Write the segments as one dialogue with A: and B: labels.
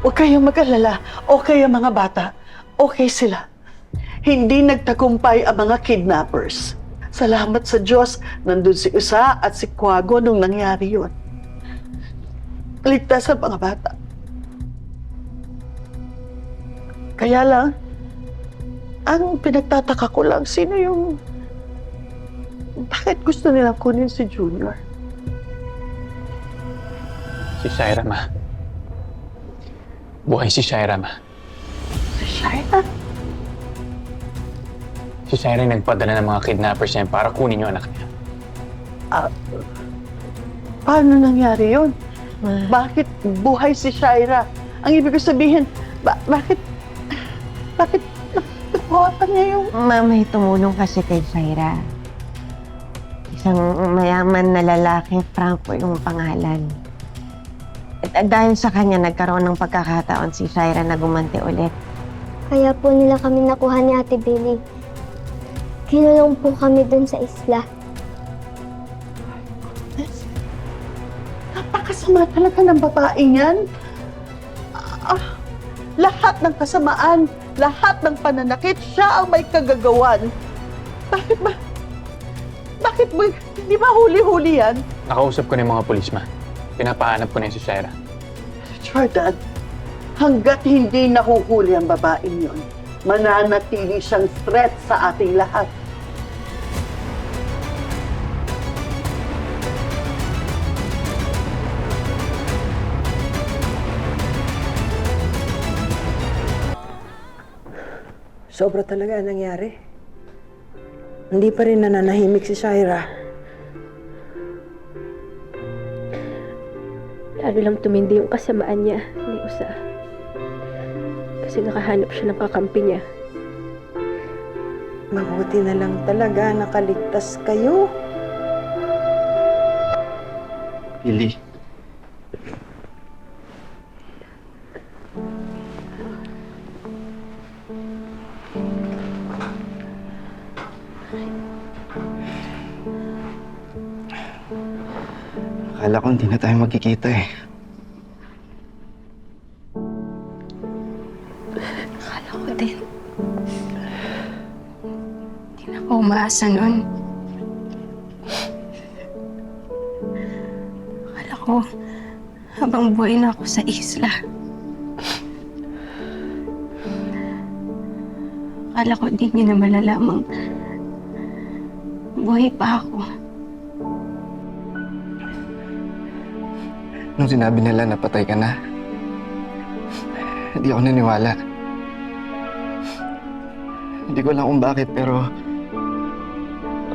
A: Huwag kayong mag-alala. Okay ang mga bata. Okay sila. Hindi nagtagumpay ang mga kidnappers. Salamat sa Diyos, nandun si Usa at si Quago nung nangyari yun. Ligtas ang mga bata. Kaya lang, ang pinagtataka ko lang, sino yung... Bakit gusto nilang kunin si Junior?
B: Si Shaira, ma. Buhay si Shaira, ma.
A: Si Shaira?
B: Si Shaira yung nagpadala ng mga kidnappers niya para kunin yung anak niya.
A: Paano nangyari yun? Bakit buhay si Shaira? Ang ibig ko sabihin, bakit nakuha niya yung...
C: May tumulong kasi kay Shaira. Isang mayaman na lalaking Franco yung pangalan. At dahil sa kanya, nagkaroon ng pagkakataon si Shaira na gumanti ulit.
D: Kaya po nila kami nakuha ni Ate Billy. Kinulong po kami dun sa isla.
A: Napakasama talaga ng babaeng yan. Lahat ng kasamaan, lahat ng pananakit, siya ang may kagagawan. Bakit ba? Hindi ba huli-huli yan?
B: Nakausap ko na yung mga pulis, ma. Pinapahanap ko na yung si Shaira.
A: Jordan, hanggat hindi nahuhuli ang babaeng yon, mananatili siyang threat sa ating lahat.
E: Sobra talaga ang nangyari. Hindi pa rin nananahimik si Shaira.
F: Lalo lang tumindi yung kasamaan niya ni Usa. Kasi nakahanap siya ng kakampi niya.
E: Mabuti na lang talaga nakaligtas kayo.
B: Billy.
G: Akala ko hindi na tayo magkikita eh.
H: Akala ko din. Hindi na ako umaasa nun. Akala ko, habang buhay na ako sa isla. Akala ko di niyo na malalamang buhay pa ako.
G: Nung sinabi nila na patay ka na, hindi ako naniwala. Hindi ko alam kung bakit, pero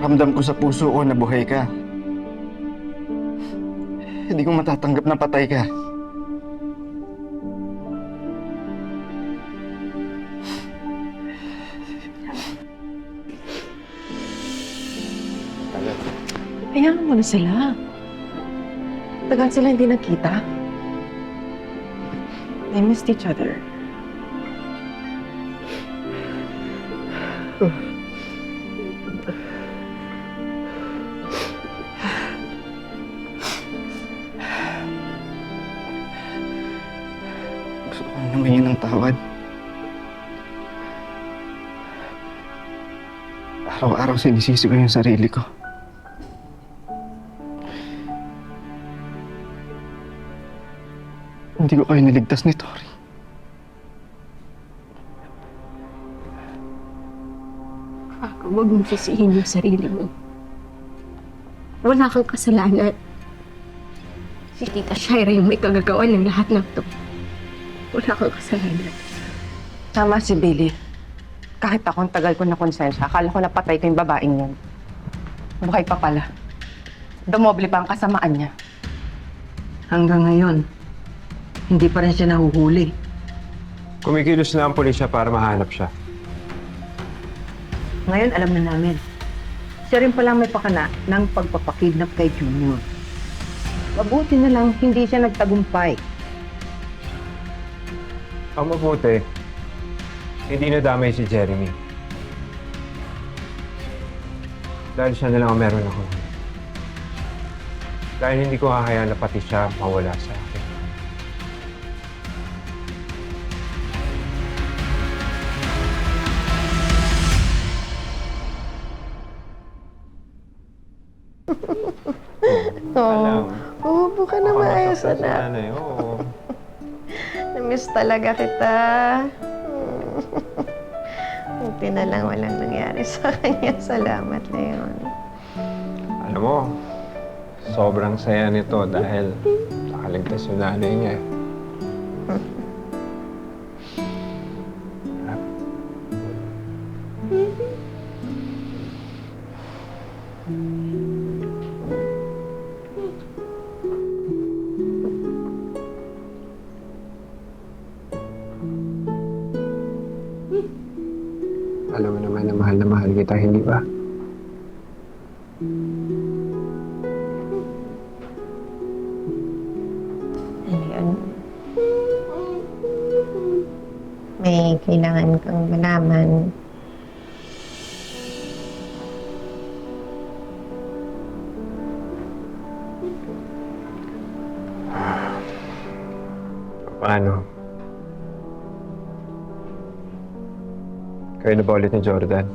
G: ramdam ko sa puso ko na buhay ka. Hindi ko matatanggap na patay ka.
C: Hayaan mo na sila. Tagal sila hindi nagkita. They missed each other.
G: Gusto ko na humingi ng tawad. Araw-araw sinisisi ko yung sarili ko. Hindi ko kayo niligtas ni Tori.
F: Huwag mong sisihin yung sarili mo. Wala kang kasalanan. Si Tita Shaira yung may kagagawa ng lahat ng to. Wala kang kasalanan.
C: Tama si Billy. Kahit akong tagal ko na konsensya, akala ko napatay ko yung babaeng yun. Buhay pa pala. Dumoble pa ang kasamaan niya.
E: Hanggang ngayon, hindi pa rin siya nahuhuli.
I: Kumikilos na ang pulisya para mahanap siya.
E: Ngayon, alam na namin. Siya rin palang may pakana ng pagpapakidnap kay Junior. Mabuti na lang hindi siya nagtagumpay.
I: Ang mabuti, hindi nadamay si Jeremy. Dahil siya na lang ang meron ako. Dahil hindi ko hahayaan na pati siya mawala sa akin. Alam.
C: Umupo ka na maayos,
I: Sa
C: anak.
I: nanay, oo.
C: Namiss talaga kita. Buti na lang walang nangyari sa kanya. Salamat, Leon.
I: Alam mo, sobrang saya nito dahil nakaligtas yung nanay niya. Alam mo naman na mahal kita, hindi ba?
C: Leon, may kailangan kang malaman.
I: Paano? Kayo na ba ulit ni Jordan?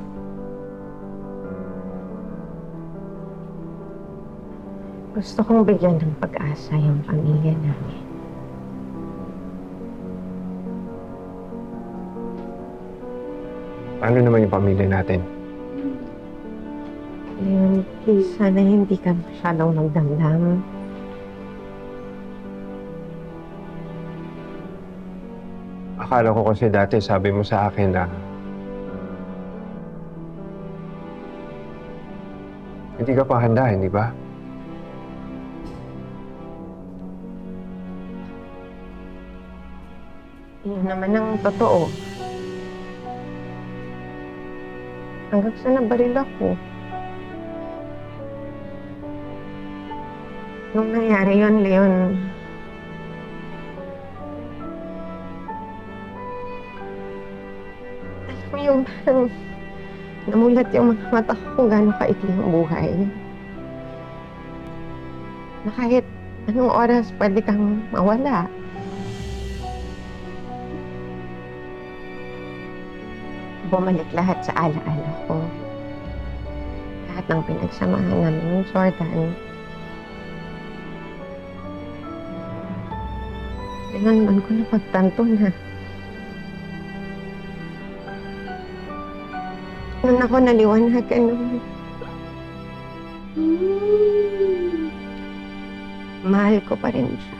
C: Gusto kong bigyan ng pag-asa yung pamilya namin.
I: Paano naman yung pamilya natin?
C: Leon, please, sana hindi ka masyadong magdamdam.
I: Akala ko kasi dati sabi mo sa akin na hindi ka pa handa, hindi ba?
C: Yun naman ang totoo. Hanggang sa nabaril ako. Nung nangyari yun, Leon, alam mo yung parang namulat yung mga mata ko kung gaano kaikli ang buhay. Na kahit anong oras pwede kang mawala. Bumalik lahat sa alaala ko. Lahat ng pinagsamahan namin ni Jordan. Kailangan ko na pagtanto na. Nung ako naliwanagan nung mahal ko pa rin siya.